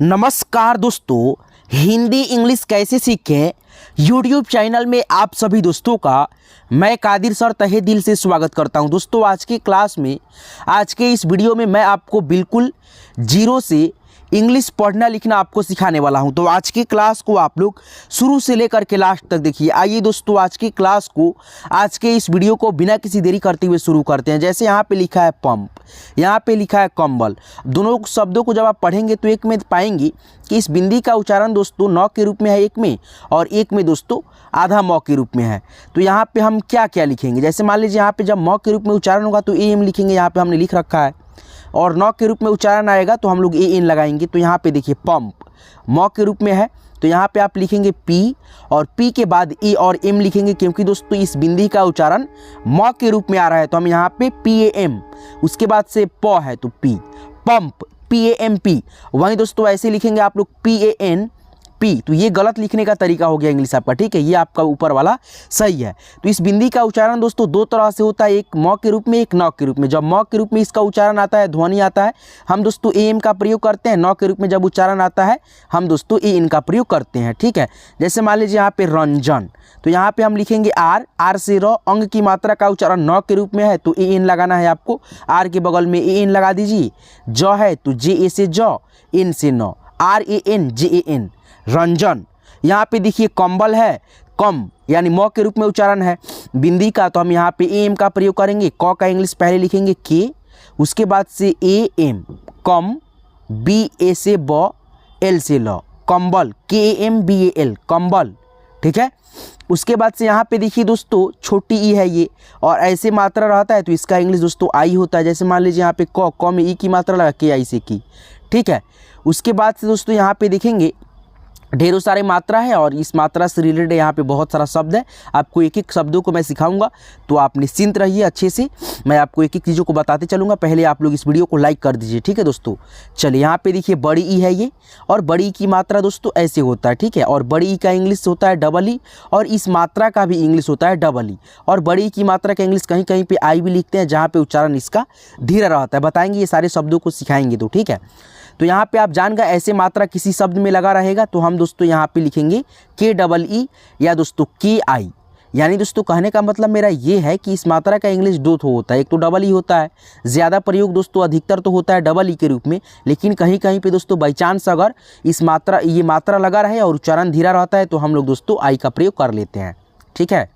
नमस्कार दोस्तों, हिंदी इंग्लिश कैसे सीखें यूट्यूब चैनल में आप सभी दोस्तों का मैं कादिर सर तहे दिल से स्वागत करता हूं। दोस्तों आज की क्लास में, आज के इस वीडियो में मैं आपको बिल्कुल जीरो से इंग्लिश पढ़ना लिखना आपको सिखाने वाला हूं। तो आज की क्लास को आप लोग शुरू से लेकर के लास्ट तक देखिए। आइए दोस्तों आज की क्लास को, आज के इस वीडियो को बिना किसी देरी करते हुए शुरू करते हैं। जैसे यहाँ पे लिखा है पंप, यहाँ पे लिखा है कंबल। दोनों शब्दों को जब आप पढ़ेंगे तो एक में पाएंगे कि इस बिंदी का उच्चारण दोस्तों नौ के रूप में है एक में, और एक में दोस्तों आधा मौ के रूप में है। तो यहाँ पे हम क्या क्या लिखेंगे, जैसे मान लीजिए यहाँ पे जब मौ के रूप में उच्चारण होगा तो ए एम लिखेंगे, यहाँ पे हमने लिख रखा है। और नौ के रूप में उच्चारण आएगा तो हम लोग ए एन लगाएंगे। तो यहाँ पे देखिए पंप मौ के रूप में है तो यहाँ पे आप लिखेंगे पी, और पी के बाद ई और एम लिखेंगे, क्योंकि दोस्तों इस बिंदी का उच्चारण मौ के रूप में आ रहा है। तो हम यहाँ पे पी ए एम, उसके बाद से प है तो P, pump P A M P. वहीं दोस्तों ऐसे लिखेंगे आप लोग पी ए एन पी, तो ये गलत लिखने का तरीका हो गया इंग्लिश आपका, ठीक है। ये आपका ऊपर वाला सही है। तो इस बिंदी का उच्चारण दोस्तों दो तरह से होता है, एक मौ के रूप में, एक नौ के रूप में। जब मौ के रूप में इसका उच्चारण आता है, ध्वनि आता है, हम दोस्तों ए एम का प्रयोग करते हैं। नौ के रूप में जब उच्चारण आता है हम दोस्तों ए एन का प्रयोग करते हैं, ठीक है। जैसे मान लीजिए यहाँ पे रंजन, तो यहाँ पे हम लिखेंगे आर, आर से र। अंग की मात्रा का उच्चारण नौ के रूप में है तो ए एन लगाना है आपको, आर के बगल में ए एन लगा दीजिए। ज है तो जे ए से ज, एन से नौ, R A N J A N, Ranjan. यहाँ पे देखिए कंबल है, कम यानी मौ के रूप में उच्चारण है बिंदी का, तो हम यहाँ पे ए एम का प्रयोग करेंगे। क का इंग्लिश पहले लिखेंगे के, उसके बाद से ए एम, कम, बी ए से ब, एल से ल, कंबल, K A M B A L, कंबल, ठीक है। उसके बाद से यहाँ पे देखिए दोस्तों छोटी ई है ये, और ऐसे मात्रा रहता है तो इसका इंग्लिश दोस्तों आई होता है। जैसे मान लीजिए यहाँ पे क में ई की मात्रा लगा के आई से की, ठीक है। उसके बाद से दोस्तों यहाँ पे देखेंगे ढेरों सारे मात्रा है, और इस मात्रा से रिलेटेड यहाँ पे बहुत सारा शब्द है। आपको एक एक शब्दों को मैं सिखाऊंगा, तो आप निश्चिंत रहिए अच्छे से, मैं आपको एक एक चीज़ों को बताते चलूँगा। पहले आप लोग इस वीडियो को लाइक कर दीजिए, ठीक है दोस्तों। चलिए यहाँ पे देखिए बड़ी ई है ये, और बड़ी ई की मात्रा दोस्तों ऐसे होता है, ठीक है। और बड़ी ई का इंग्लिश होता है डबल ई, और इस मात्रा का भी इंग्लिश होता है डबल ई। और बड़ी ई की मात्रा का इंग्लिश कहीं कहीं पर आई भी लिखते हैं, जहाँ पर उच्चारण इसका धीरा रहता है। बताएंगे, ये सारे शब्दों को सिखाएंगे तो, ठीक है। तो यहाँ पे आप जान गए ऐसे मात्रा किसी शब्द में लगा रहेगा तो हम दोस्तों यहाँ पे लिखेंगे के डबल ई या दोस्तों के आई। यानी दोस्तों कहने का मतलब मेरा ये है कि इस मात्रा का इंग्लिश दो तो होता है, एक तो डबल ई होता है, ज़्यादा प्रयोग दोस्तों अधिकतर तो होता है डबल ई के रूप में, लेकिन कहीं कहीं पे दोस्तों बाई चांस अगर ये मात्रा लगा रहे और उच्चारण धीरा रहता है तो हम लोग दोस्तों आई का प्रयोग कर लेते हैं, ठीक है।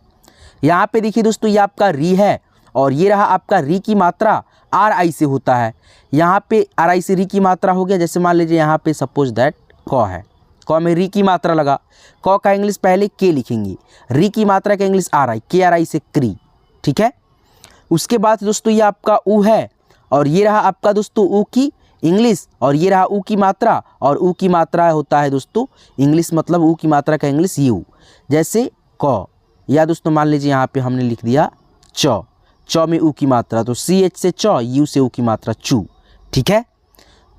यहाँ पे देखिए दोस्तों ये आपका री है, और ये रहा आपका री की मात्रा आर आई से होता है। यहाँ पे आर आई से री की मात्रा हो गया। जैसे मान लीजिए यहाँ पे सपोज दैट क है, क में री की मात्रा लगा, क का इंग्लिश पहले के लिखेंगे, री की मात्रा का इंग्लिश आर आई, के आर आई से क्री, ठीक है। उसके बाद दोस्तों ये आपका ऊ है, और ये रहा आपका दोस्तों ऊ की इंग्लिश, और ये रहा ऊ की मात्रा, और ऊ की मात्रा होता है दोस्तों इंग्लिश, मतलब ऊ की मात्रा का इंग्लिश यू। जैसे क, या दोस्तों मान लीजिए यहाँ पे हमने लिख दिया च, च में ऊ की मात्रा तो सी एच से च, यू से ऊ की मात्रा चू, ठीक है।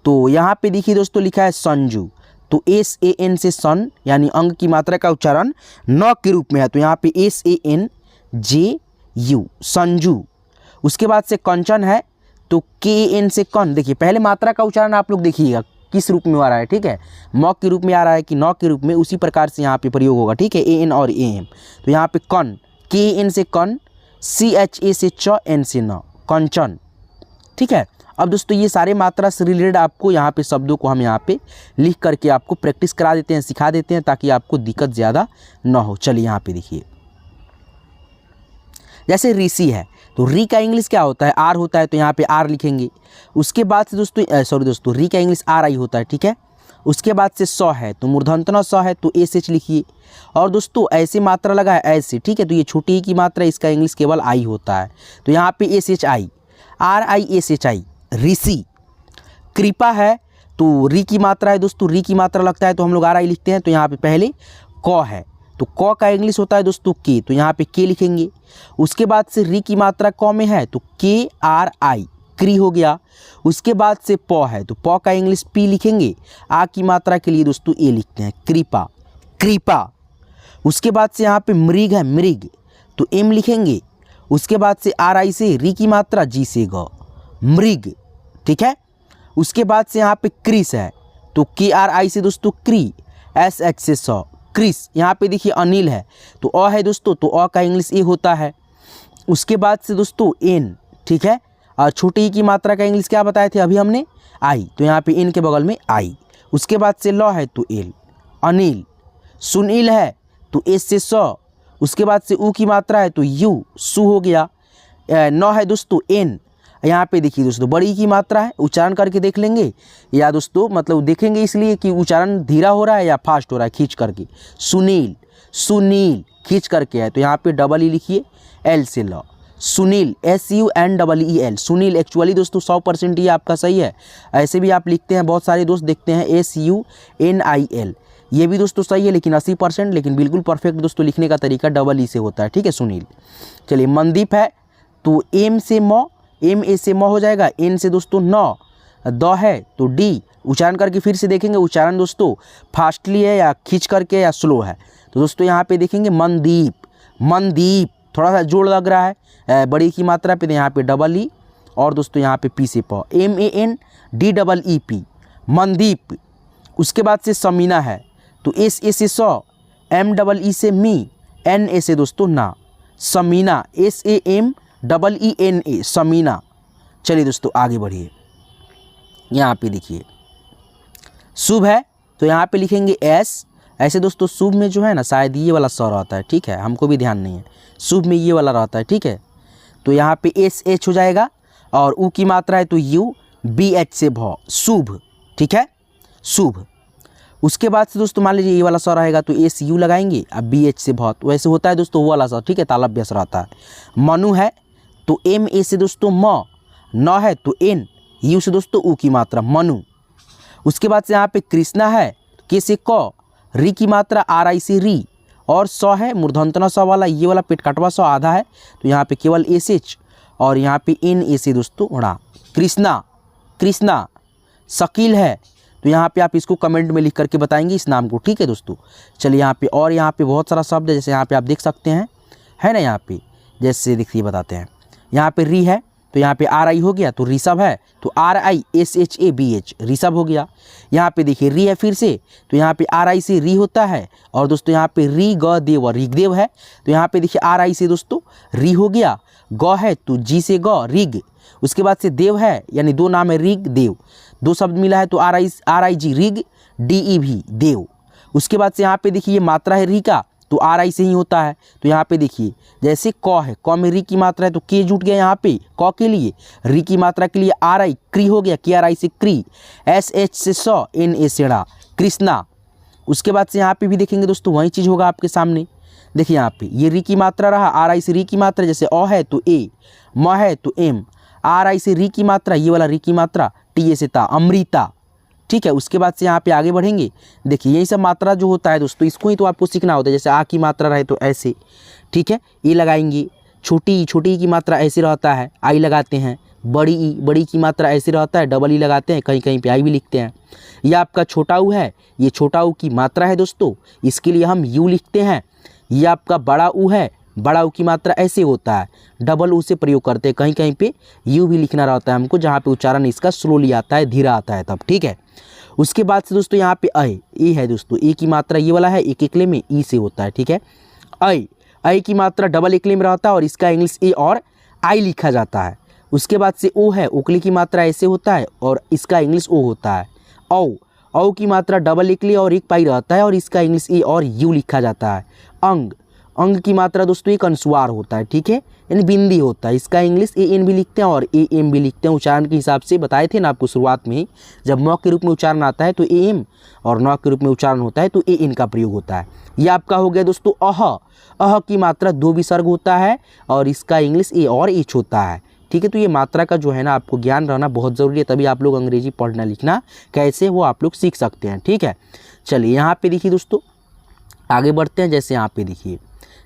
तो यहाँ पे देखिए दोस्तों लिखा है संजू, तो एस ए एन से सन यानी अंग की मात्रा का उच्चारण न के रूप में है, तो यहाँ पे S A N J U, Sanju. उसके बाद से कंचन है तो के एन से कन। देखिए पहले मात्रा का उच्चारण आप लोग देखिएगा किस रूप में आ रहा है, ठीक है, मौ के रूप में आ रहा है कि नौ के रूप में, उसी प्रकार से यहाँ पे प्रयोग होगा, ठीक है, ए एन और ए एम। तो यहाँ पे कन, के एन से कन, सी एच ए से च, एन से न, कंचन, ठीक है। अब दोस्तों ये सारे मात्रा से रिलेटेड आपको यहाँ पे शब्दों को हम यहाँ पे लिख करके आपको प्रैक्टिस करा देते हैं, सिखा देते हैं, ताकि आपको दिक्कत ज़्यादा ना हो। चलिए यहाँ पे देखिए, जैसे ऋषि है तो री का इंग्लिश क्या होता है, आर होता है, तो यहाँ पे आर लिखेंगे। उसके बाद से दोस्तों री का इंग्लिश आर आई होता है, ठीक है। उसके बाद से स है तो मूर्धन्य स है तो एस एच लिखिए। और दोस्तों ऐसे मात्रा लगा है ऐसे, ठीक है, तो ये छोटी की मात्रा, इसका इंग्लिश केवल आई होता है, तो यहाँ पे S H I, R I S H I, Rishi. कृपा है तो री की मात्रा है दोस्तों, री की मात्रा लगता है तो हम लोग आर आई लिखते हैं, तो यहाँ पे पहले क है तो क का इंग्लिश होता है दोस्तों के, तो यहाँ पे के लिखेंगे। उसके बाद से री की मात्रा क में है तो के आर आई, क्री हो गया। उसके बाद से प है तो प का इंग्लिश पी लिखेंगे, आ की मात्रा के लिए दोस्तों ए लिखते हैं, कृपा, कृपा। उसके बाद से यहाँ पे मृग है, मृग, तो एम लिखेंगे। उसके बाद से आर आई से री की मात्रा जी से ग, मृग, ठीक है। उसके बाद से यहाँ पे क्रिस है तो KRI से दोस्तों क्री, SH से सौ, क्रिस। यहाँ पे देखिए अनिल है तो अ है दोस्तों, तो अ का इंग्लिश ए होता है। उसके बाद से दोस्तों एन, ठीक है, और छोटे ई की मात्रा का इंग्लिश क्या बताए थे अभी हमने, आई, तो यहाँ पे एन के बगल में आई। उसके बाद से ल है तो एल, अनिल। सुनील है तो एस से सौ। उसके बाद से ऊ की मात्रा है तो यू, सु हो गया। न है दोस्तों एन, यहाँ पे देखिए दोस्तों बड़ी की मात्रा है, उच्चारण करके देख लेंगे या दोस्तों मतलब देखेंगे इसलिए कि उच्चारण धीरा हो रहा है या फास्ट हो रहा है, खींच करके। सुनील, सुनील खींच करके है तो यहाँ पे डबल ई लिखिए, एल से ल, सुनील, SUNEEL, सुनील। एक्चुअली दोस्तों 100% ये आपका सही है, ऐसे भी आप लिखते हैं, बहुत सारे दोस्त देखते हैं SUNIL, ये भी दोस्तों सही है लेकिन 80%, लेकिन बिल्कुल परफेक्ट दोस्तों लिखने का तरीका डबल ई से होता है, ठीक है, सुनील। चलिए मनदीप है तो एम से म, एम ए से म हो जाएगा, एन से दोस्तों नौ, द है तो डी। उच्चारण करके फिर से देखेंगे, उच्चारण दोस्तों फास्टली है या खींच करके या स्लो है, तो दोस्तों यहाँ पे देखेंगे मनदीप, मनदीप थोड़ा सा जोड़ लग रहा है बड़ी की मात्रा पे, तो यहाँ पे डबल ई, और दोस्तों यहाँ पे पी से प, MANDEEP, मनदीप। उसके बाद से समीना है तो SA से सौ, MEE से मी, NA से दोस्तों ना, समीना, SAMEENA, समीना। चलिए दोस्तों आगे बढ़िए, यहाँ पे देखिए शुभ है तो यहाँ पे लिखेंगे S। ऐसे दोस्तों शुभ में जो है ना शायद ये वाला स रहता है, ठीक है, हमको भी ध्यान नहीं है, शुभ में ये वाला रहता है, ठीक है, तो यहाँ पे SH हो जाएगा। और ऊ की मात्रा है तो U, BH से भ, शुभ, ठीक है, शुभ। उसके बाद से दोस्तों मान लीजिए ये वाला स रहेगा तो SU लगाएंगे, अब BH से भ, तो वैसे होता है दोस्तों वो वाला स, ठीक है, तालव्य स रहता है। मनु है तो MA से दोस्तों म, न है तो N, यू से दोस्तों ऊ की मात्रा, मनु। उसके बाद से यहाँ पे कृष्णा है के से क, री की मात्रा RI से री, और सौ है मूर्धन्तना स वाला, ये वाला पेट कटवा स आधा है तो यहाँ पे केवल SH, और यहाँ पे NA से दोस्तों उड़ा, कृष्णा, कृष्णा। शकील है तो यहाँ पे आप इसको कमेंट में लिख करके बताएंगे इस नाम को, ठीक है दोस्तों। चलिए यहाँ पे और यहाँ पे बहुत सारा शब्द है, जैसे यहाँ पे आप देख सकते हैं, है ना, यहाँ पे जैसे देखिए बताते हैं, यहाँ पे री है तो यहाँ पे RI हो गया, तो ऋषभ है तो RISHABH, ऋषभ हो गया। यहाँ पे देखिए री है फिर से तो यहाँ पे RI से री होता है, और दोस्तों यहाँ पे री ग देव, ऋग्देव है तो यहाँ पे देखिए RI से दोस्तों री हो गया, ग है तो जी से ग, ऋग। उसके बाद से देव है यानी दो नाम है ऋग देव, दो शब्द मिला है तो RIG ऋग, DE भी देव। उसके बाद से यहाँ पे देखिए मात्रा है री का तो RI से ही होता है, तो यहाँ पे देखिए जैसे क है, क में री की मात्रा है तो के जुट गया यहाँ पे क के लिए, री की मात्रा के लिए RI, क्री हो गया, KRI से क्री, SH से सौ, NA से ड़ा, कृष्णा। उसके बाद से यहाँ पे भी देखेंगे दोस्तों वही चीज़ होगा आपके सामने, देखिए यहाँ पे ये री की मात्रा रहा, RI से री की मात्रा, जैसे अ है तो ए, म है तो एम, RI से री की मात्रा, ये वाला री की मात्रा, TA से ता, अमृता, ठीक है। उसके बाद से यहाँ पे आगे बढ़ेंगे, देखिए यही सब मात्रा जो होता है दोस्तों इसको ही तो आपको सीखना होता है, जैसे आ की मात्रा रहे तो ऐसे, ठीक है, ये लगाएंगे। छोटी ई की मात्रा ऐसे रहता है, आई लगाते हैं। बड़ी की मात्रा ऐसे रहता है, डबल ई लगाते हैं, कहीं कहीं पे आई भी लिखते हैं। यह आपका छोटा ऊ है, ये छोटा ऊ की मात्रा है दोस्तों, इसके लिए हम यू लिखते हैं। ये आपका बड़ा ऊ है, बड़ा ऊ की मात्रा ऐसे होता है, डबल ऊ से प्रयोग करते हैं, कहीं कहीं पे यू भी लिखना रहता है हमको, जहाँ पे उच्चारण इसका स्लोली आता है, धीरा आता है तब, ठीक है। उसके बाद से दोस्तों यहाँ पे ए है दोस्तों, ए की मात्रा ये वाला है, एक एकले में ई से होता है, ठीक है। आई की मात्रा डबल एकले में रहता है और इसका इंग्लिश ए और आई लिखा जाता है। उसके बाद से ओ है, ओकली की मात्रा ऐसे होता है और इसका इंग्लिश ओ होता है। औ की मात्रा डबल एकले और एक पाई रहता है और इसका इंग्लिश ए और यू लिखा जाता है। अंग की मात्रा दोस्तों एक अनुस्वार होता है, ठीक है, यानी बिंदी होता है, इसका इंग्लिश AN भी लिखते हैं और AM भी लिखते हैं। उच्चारण के हिसाब से बताए थे ना आपको शुरुआत में, जब म के रूप में उच्चारण आता है तो AM और न के रूप में उच्चारण होता है तो AN का प्रयोग होता है। यह आपका हो गया दोस्तों अह की मात्रा दो विसर्ग होता है और इसका इंग्लिश ए और एच होता है, ठीक है। तो ये मात्रा का जो है ना आपको ज्ञान रहना बहुत ज़रूरी है, तभी आप लोग अंग्रेजी पढ़ना लिखना कैसे वो आप लोग सीख सकते हैं, ठीक है। चलिए यहाँ पे देखिए दोस्तों आगे बढ़ते हैं, जैसे यहाँ पे देखिए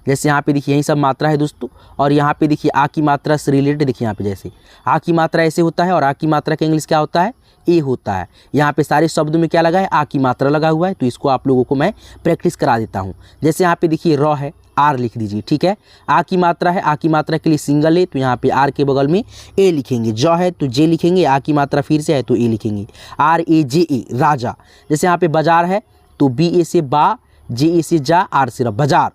जैसे यहाँ पे देखिए यही सब मात्रा है दोस्तों। और यहाँ पे देखिए आ की मात्रा से रिलेटेड देखिए यहाँ पे जैसे आ की मात्रा ऐसे होता है और आ की मात्रा का इंग्लिश क्या होता है, ए होता है। यहाँ पे सारे शब्दों में क्या लगा है, आ की मात्रा लगा हुआ है। तो इसको आप लोगों को मैं प्रैक्टिस करा देता हूँ। जैसे यहाँ पे देखिए र है, आर लिख दीजिए, ठीक है। आ की मात्रा है, आ की मात्रा के लिए सिंगल है तो यहाँ पे आर के बगल में ए लिखेंगे। ज है तो जे लिखेंगे, आ की मात्रा फिर से है तो ए लिखेंगे, आर ए जे ए, राजा। जैसे यहाँ पे बाजार है तो बी ए से बा, जे ए से जा, आर से र, बाजार।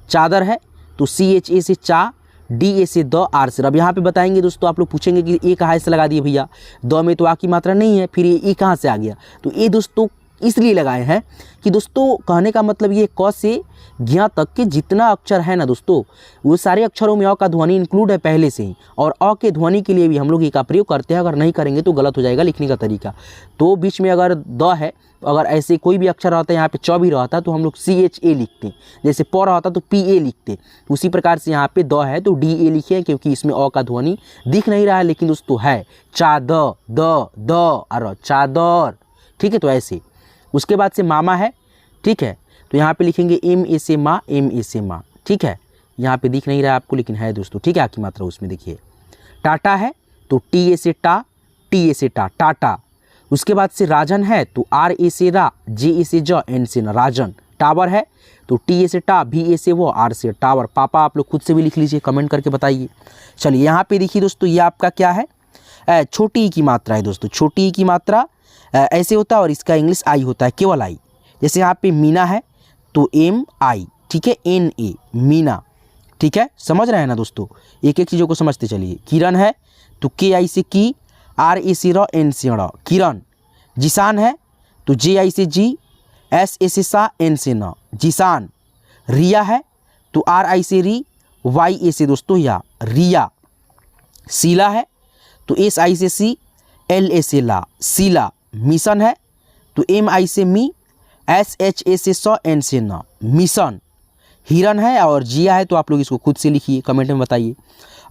चादर है तो सी एच ए से चा, डी ए से द, आर से। अब यहाँ पे बताएंगे दोस्तों, आप लोग पूछेंगे कि ए कहाँ से लगा दिए भैया, द में तो आ की मात्रा नहीं है, फिर ये कहाँ से आ गया। तो ये दोस्तों इसलिए लगाए हैं कि दोस्तों कहने का मतलब ये क से ज्ञ तक के जितना अक्षर है ना दोस्तों, वो सारे अक्षरों में अ का ध्वनि इंक्लूड है पहले से ही। और अ के ध्वनि के लिए भी हम लोग ए का प्रयोग करते हैं। अगर नहीं करेंगे तो गलत हो जाएगा लिखने का तरीका। तो बीच में अगर द है, अगर ऐसे कोई भी अक्षर रहता है, यहाँ पे च भी रहता तो हम लोग सी एच ए लिखते, जैसे प रहता तो पी ए लिखते। उसी प्रकार से यहाँ पे द है तो डी ए लिखे, क्योंकि इसमें अ का ध्वनि दिख नहीं रहा है लेकिन दोस्तों है। चाद द और चादर, ठीक है। तो ऐसे उसके बाद से मामा है, ठीक है। तो यहाँ पे लिखेंगे एम ए से माँ, एम ए से माँ, ठीक है। यहाँ पे दिख नहीं रहा है आपको लेकिन है दोस्तों, ठीक है। आ की मात्रा उसमें देखिए। टाटा है तो टी ए से टा, टी ए से टा, टाटा। उसके बाद से राजन है तो आर ए से रा, जे ए से ज, एन से न, राजन। टावर है तो टी ए से टा, भी ए से वो, आर से टावर। पापा आप लोग खुद से भी लिख लीजिए, कमेंट करके बताइए। चलिए यहाँ पे देखिए दोस्तों, ये आपका क्या है, छोटी ई की मात्रा है दोस्तों। छोटी ई की मात्रा ऐसे होता है और इसका इंग्लिश आई होता है, केवल आई। जैसे यहाँ पे मीना है तो एम आई, ठीक है, एन ए, मीना, ठीक है। समझ रहे हैं ना दोस्तों, एक एक चीज़ों को समझते चलिए। किरण है तो के आई से की, आर ए से र, एन से र, किरण। जिसान है तो जे आई से जी, एस ए से सा, एन से न, जिसान। रिया है तो आर आई से री, वाई ए से दोस्तों या, रिया। शीला है तो एस आई से सी, एल ए से ला, शीला। मिशन है तो एम आई से मी, एस एच ए से स, एन से न, मिशन। हिरन है और जिया है तो आप लोग इसको खुद से लिखिए, कमेंट में बताइए।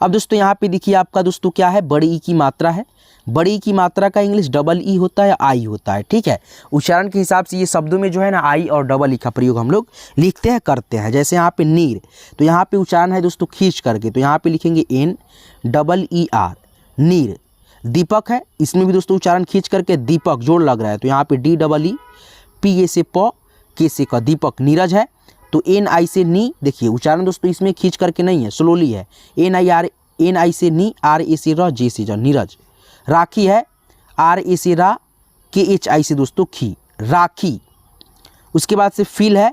अब दोस्तों यहाँ पे देखिए आपका दोस्तों क्या है, बड़ी ई की मात्रा है। बड़ी ई की मात्रा का इंग्लिश डबल ई होता है या आई होता है, ठीक है। उच्चारण के हिसाब से ये शब्दों में जो है ना आई और डबल ई का प्रयोग हम लोग लिखते हैं, करते हैं। जैसे यहाँ पे नीर, तो यहाँ पे उच्चारण है दोस्तों खींच करके, तो यहाँ पे लिखेंगे एन डबल ई आर, नीर। दीपक है, इसमें भी दोस्तों उच्चारण खींच करके दीपक जोड़ लग रहा है, तो यहाँ पे D double E, P A से प, के से का, दीपक। नीरज है तो एन आई से नी, देखिए उच्चारण दोस्तों इसमें खींच करके नहीं है, स्लोली है। एन आई से नी, आर ए से र, जे से ज, नीरज। राखी है, आर ए से रा, के एच आई से दोस्तों खी, राखी। उसके बाद से फील है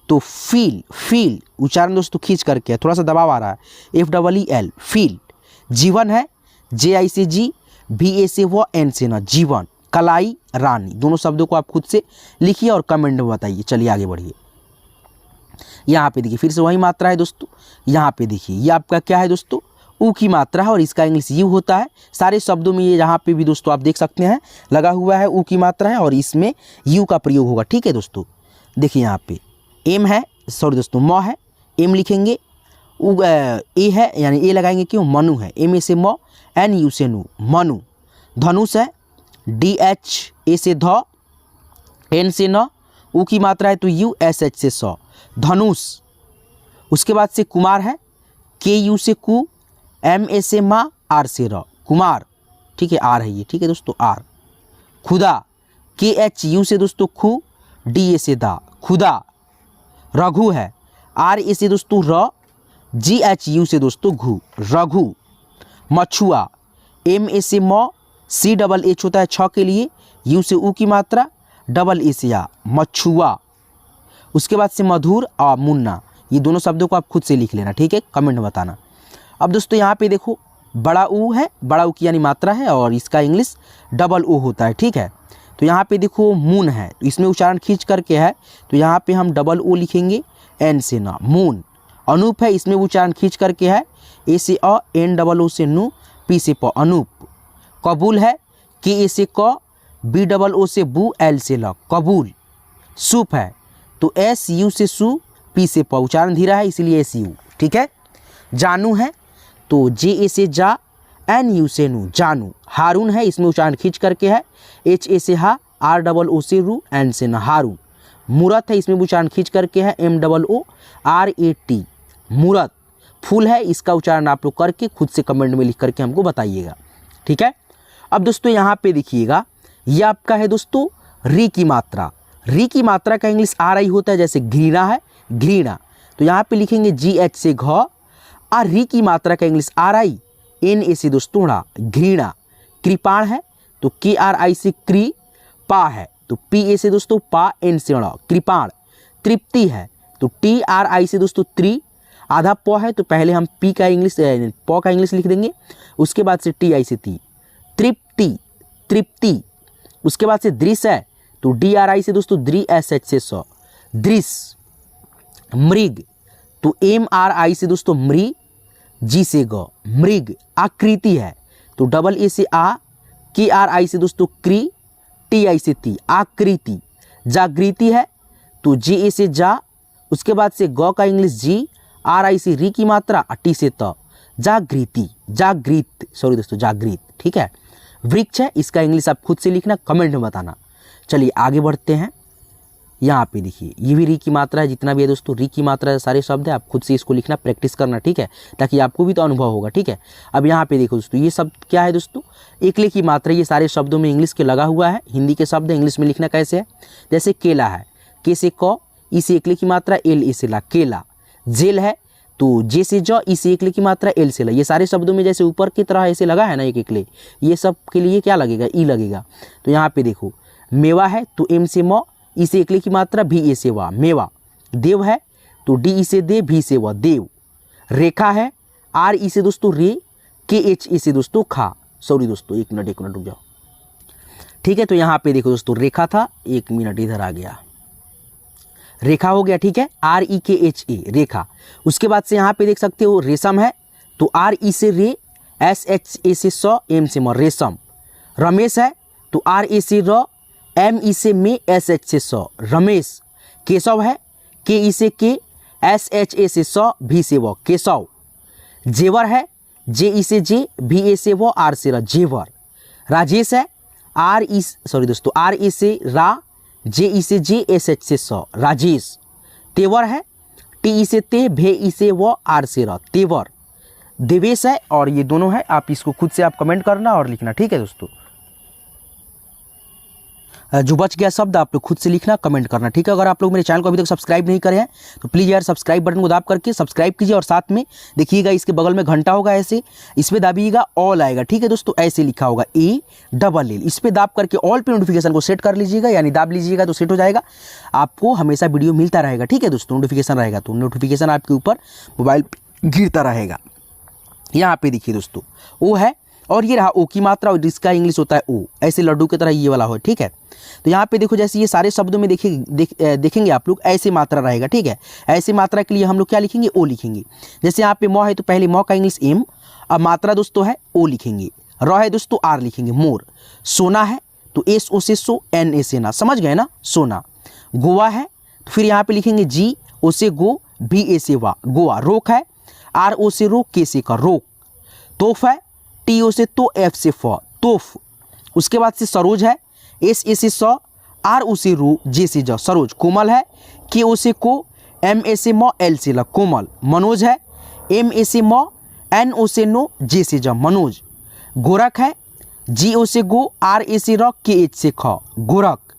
तो फील, फील उच्चारण दोस्तों खींच करके है, थोड़ा सा दबाव आ रहा है, F double E L, feel. जीवन है, जे आई से जी, भी ए से वो, एन से न, जीवन। कलाई, रानी। दोनों शब्दों को आप खुद से लिखिए और कमेंट में बताइए। चलिए आगे बढ़िए। यहाँ पे देखिए फिर से वही मात्रा है दोस्तों। यहाँ पे देखिए ये आपका क्या है दोस्तों, ऊ की मात्रा है और इसका इंग्लिश यू होता है। सारे शब्दों में ये यहाँ पे भी दोस्तों आप देख सकते हैं लगा हुआ है, ऊ की मात्रा है और इसमें यू का प्रयोग होगा, ठीक है दोस्तों। देखिए यहाँ पे एम है, सॉरी दोस्तों म है, एम लिखेंगे। ए है यानी ए लगाएंगे क्यों, मनु है, एम ए से म, एन यू से नु, मनु। धनुष है, डी एच ए से ध, एन से न, ऊ की मात्रा है तो यू, एस एच से स, धनुष। उसके बाद से कुमार है, के यू से कु, एम ए से मा, आर से र, कुमार, ठीक है। आर है ये, ठीक है दोस्तों, आर। खुदा, के एच यू से दोस्तों खु, डी ए से दा, खुदा। रघु है, आर ए से दोस्तों र, जी एच यू से दोस्तों घु, रघु। मछुआ, एम ए से म, सी डबल एच होता है छ के लिए, यू से ऊ की मात्रा, डबल ए से या, मछुआ। उसके बाद से मधुर और मुन्ना, ये दोनों शब्दों को आप खुद से लिख लेना, ठीक है, कमेंट में बताना। अब दोस्तों यहाँ पे देखो बड़ा ऊ है, बड़ा ऊ की यानी मात्रा है और इसका इंग्लिश डबल ओ होता है, ठीक है। तो यहाँ पे देखो मून है, तो इसमें उच्चारण खींच करके है तो यहाँ पे हम डबल ओ लिखेंगे, एन से ना, मून। अनूप है, इसमें उच्चारण खींच करके है, ए से अ, एन डबल ओ से नु, पी से प, अनूप। कबूल है, के ए से क, बी डबल ओ से बू, एल से ल, कबूल। सूप है तो एस यू से सु, पी से प, उच्चारण धीरा है इसलिए एस यू, ठीक है। जानू है तो जे ए से जा, एन यू से नु, जानू। हारून है, इसमें उच्चारण खींच करके है, एच ए से हा, आर डबल ओ से रू, एन से न, हारून। मूरत है, इसमें उच्चारण खींच करके है, M double O, R A T, मूरत, फूल है, इसका उच्चारण आप लोग करके खुद से कमेंट में लिख करके हमको बताइएगा, ठीक है। अब दोस्तों यहाँ पे देखिएगा, ये आपका है दोस्तों री की मात्रा। री की मात्रा का इंग्लिश आ रही होता है, जैसे घृणा है, घृणा, तो यहाँ पे लिखेंगे GH से घ। और री की मात्रा का इंग्लिश आ रही NA से दोस्तों ड़ा, घृणा। कृपाण है तो KRI से क्री, पा है तो PA से दोस्तों पा, N से ड़ा, कृपाण। तृप्ति है तो TRI से दोस्तों त्रि, आधा प है तो पहले हम पी का इंग्लिश प का इंग्लिश लिख देंगे, उसके बाद से TI से ती, तृप्ति, तृप्ति। उसके बाद से दृश्य है तो DRI से दोस्तों द्रि, SH से स, दृश्य। मृग तो MRI से दोस्तों मृ, G से ग, मृग। आकृति है तो AA से आ, KRI से दोस्तों क्री, TI से ती, आकृति। जागृति है तो JA से जा, उसके बाद से ग का इंग्लिश G, RI से री की मात्रा, T से त, जागृति, जागृत, सॉरी दोस्तों जागृत, ठीक है। वृक्ष है, इसका इंग्लिश आप खुद से लिखना, कमेंट में बताना। चलिए आगे बढ़ते हैं। यहाँ पे देखिए, ये भी री की मात्रा है, जितना भी है दोस्तों री की मात्रा सारे शब्द है, आप खुद से इसको लिखना, प्रैक्टिस करना, ठीक है, ताकि आपको भी तो अनुभव होगा, ठीक है। अब यहाँ पे देखो दोस्तों, ये शब्द क्या है दोस्तों, एकले की मात्रा, ये सारे शब्दों में इंग्लिश के लगा हुआ है, हिंदी के शब्द इंग्लिश में लिखना कैसे है, जैसे केला है, के से क, ई से एकले की मात्रा, एल ए से ला, केला। जेल है तो जे से ज, ई से एकले की मात्रा, एल से ला। ये सारे शब्दों में जैसे ऊपर की तरह ऐसे लगा है ना एक एकले, ये सब के लिए क्या लगेगा, ई लगेगा। तो यहाँ पे देखो, मेवा है तो एम से म, ई से एकले की मात्रा, भी ए से वा, मेवा। देव है तो डी ई से दे, भी से व, देव। रेखा है, आर ई से दोस्तों रे, के एच ई से दोस्तों खा, सॉरी दोस्तों एक मिनट रुक जाओ, ठीक है। तो यहाँ पे देखो दोस्तों, रेखा था, एक मिनट इधर आ गया, रेखा हो गया, ठीक है, REKHA, रेखा। उसके बाद से यहाँ पे देख सकते हो, रेशम है तो RE से रे, SHA से स, M से म, रेशम। रमेश है तो RA से र, ME से में, SH से स, रमेश। केशव है, KE से के, SHA से स, भी से व, केशव। जेवर है, JE से जे, VA से व, R से र, जेवर। राजेश है, सॉरी दोस्तों, RA से रा, JE से जे, SH से स, राजेश। तेवर है, TE से ते, भे ई से व, R से र, तेवर। देवेश है, और ये दोनों है, आप इसको खुद से आप कमेंट करना और लिखना, ठीक है दोस्तों। जो बच गया शब्द आप लोग खुद से लिखना, कमेंट करना, ठीक है। अगर आप लोग मेरे चैनल को अभी तक सब्सक्राइब नहीं करे हैं तो प्लीज़ यार सब्सक्राइब बटन को दाब करके सब्सक्राइब कीजिए, और साथ में देखिएगा इसके बगल में घंटा होगा, ऐसे इस पर दाबिएगा, ऑल आएगा, ठीक है दोस्तों, ऐसे लिखा होगा ALL, इस पर दाब करके ऑल पे नोटिफिकेशन को सेट कर लीजिएगा, यानी दाब लीजिएगा तो सेट हो जाएगा, आपको हमेशा वीडियो मिलता रहेगा, ठीक है दोस्तों। नोटिफिकेशन रहेगा तो नोटिफिकेशन आपके ऊपर मोबाइल गिरता रहेगा। यहाँ पे देखिए दोस्तों, ओ है, और ये रहा ओ की मात्रा, और जिसका इंग्लिश होता है ओ, ऐसे लड्डू की तरह ये वाला हो, ठीक है। तो यहाँ पे देखो, जैसे ये सारे शब्दों में देखेंगे आप लोग, ऐसे मात्रा रहेगा, ठीक है। ऐसे मात्रा के लिए हम लोग क्या लिखेंगे, ओ लिखेंगे। जैसे यहाँ पे म है तो पहले म का इंग्लिश एम, अब मात्रा दोस्तों है ओ लिखेंगे। र है दोस्तों आर लिखेंगे, मोर। सोना है तो एस ओ से सो, एन ए से ना, समझ गए ना, सोना। गोवा है तो फिर यहाँ पे लिखेंगे जी ओ से गो, बी ए से वा, गोवा। रोक है, आर ओ से रो, के से का, रोक। तोफ है, टी ओ से तो, एफ से फ, तोफ। उसके बाद से सरोज है, एस ए से स, आर ओ से रू, जे से ज, सरोज। कोमल है, के ओ से को, एम ए से म, एल से ल, कोमल। मनोज है, एम ए से म, एन ओ से नो, जे से ज, मनोज। गोरख है, जी ओ से गो, आर ए से र, के एच से ख, गोरख।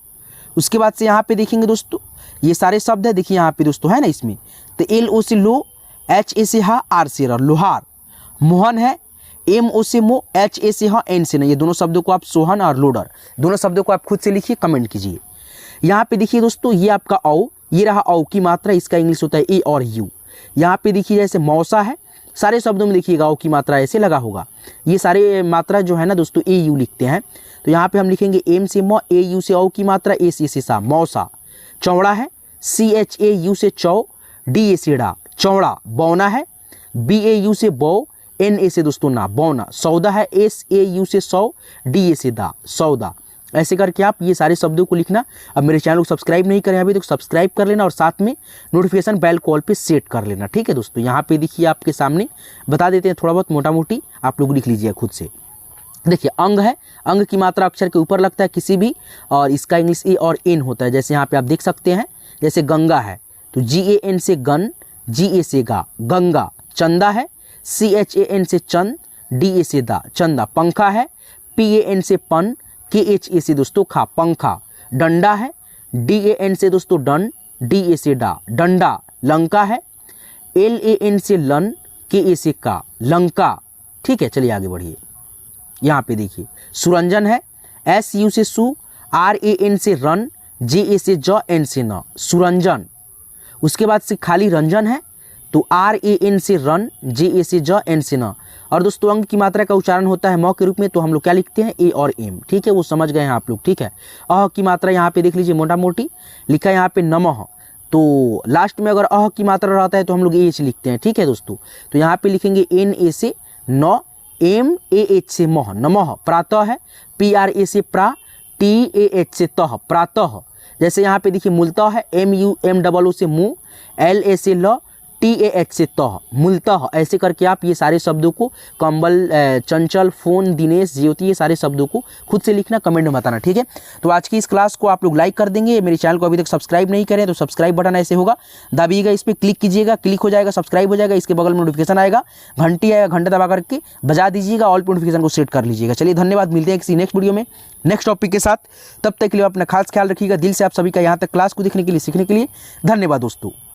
उसके बाद से यहाँ पे देखेंगे दोस्तों, ये सारे शब्द है, देखिए यहाँ पे दोस्तों है ना, इसमें तो एल ओ से लो, एच ए से हा, आर से र, लोहार। मोहन है, एम ओ से मो, एच ए से हा, एन से ना, ये दोनों शब्दों को आप सोहन और लोडर, दोनों शब्दों को आप खुद से लिखिए, कमेंट कीजिए। यहाँ पे देखिए दोस्तों, ये आपका औ, ये रहा औ की मात्रा, इसका इंग्लिश होता है ए और यू। यहाँ पे देखिए जैसे मौसा है, सारे शब्दों में देखिएगा औ की मात्रा ऐसे लगा होगा, ये सारे मात्रा जो है ना दोस्तों ए यू लिखते हैं, तो यहाँ पे हम लिखेंगे एम से म, ए यू से औ की मात्रा, ए सी से सा, मौसा। चौड़ा है, सी एच ए यू से चौ, डी ए से डा, चौड़ा। बौना है, बी ए यू से बौ, एन ए से दोस्तों ना, बौना। सौदा है, एस ए यू से सौ, डी ए से दा, सौदा। ऐसे करके आप ये सारे शब्दों को लिखना। अब मेरे चैनल को सब्सक्राइब नहीं करें अभी तो सब्सक्राइब कर लेना, और साथ में नोटिफिकेशन बेल कॉल पे सेट कर लेना, ठीक है दोस्तों। यहाँ पे देखिए आपके सामने बता देते हैं, थोड़ा बहुत मोटा मोटी आप लोग लिख लीजिए खुद से। देखिए अंग है, अंग की मात्रा अक्षर के ऊपर लगता है किसी भी, और इसका इंग्लिश ए और एन होता है। जैसे यहाँ पे आप देख सकते हैं, जैसे गंगा है तो जी ए एन से गन, G A से गा गंगा, चंदा है, CHAN से चंद, DA से दा चंदा, पंखा है, PAN से पन, KHA से दोस्तों खा पंखा, डंडा है, DAN से दोस्तों डन, DA से डा डंडा, लंका है, LAN से लन, KA से का लंका। ठीक है, चलिए आगे बढ़िए। यहाँ पे देखिए सुरंजन है, SU से सु, RAN से रन, JA से ज, N से न, सुरंजन। उसके बाद से खाली रंजन है तो RAN से रन, JA से ज, N से न। और दोस्तों अंग की मात्रा का उच्चारण होता है म के रूप में, तो हम लोग क्या लिखते हैं A और M। ठीक है, वो समझ गए हैं आप लोग। ठीक है, अह की मात्रा यहाँ पे देख लीजिए मोटा मोटी लिखा है यहाँ पे नमः, तो लास्ट में अगर अह की मात्रा रहता है तो हम लोग AH लिखते हैं। ठीक है दोस्तों, तो यहाँ पे लिखेंगे NA से न, MAH से मह नमः, प्रातः है, PRA से प्रा, TAH से तह प्रातः। जैसे यहाँ पे देखिए मूलतः है, MUMOO से मुँह, LA से ल, TAH से तह मूलतः। ऐसे करके आप ये सारे शब्दों को कंबल, चंचल, फोन, दिनेश, ज्योति, ये सारे शब्दों को खुद से लिखना, कमेंट में बताना। ठीक है, तो आज की इस क्लास को आप लोग लाइक कर देंगे। मेरे चैनल को अभी तक सब्सक्राइब नहीं करें तो सब्सक्राइब बटन ऐसे होगा, दबिएगा, इस पर क्लिक कीजिएगा, क्लिक हो जाएगा, सब्सक्राइब हो जाएगा। इसके बगल में नोटिफिकेशन आएगा, घंटी आएगा, घंटा दबा करके बजा दीजिएगा, ऑल नोटिफिकेशन को सेट कर लीजिएगा। चलिए धन्यवाद, मिलते हैं किसी नेक्स्ट वीडियो में नेक्स्ट टॉपिक के साथ। तब तक के लिए अपना खास ख्याल रखिएगा। दिल से आप सभी का यहाँ तक क्लास को देखने के लिए, सीखने के लिए धन्यवाद दोस्तों।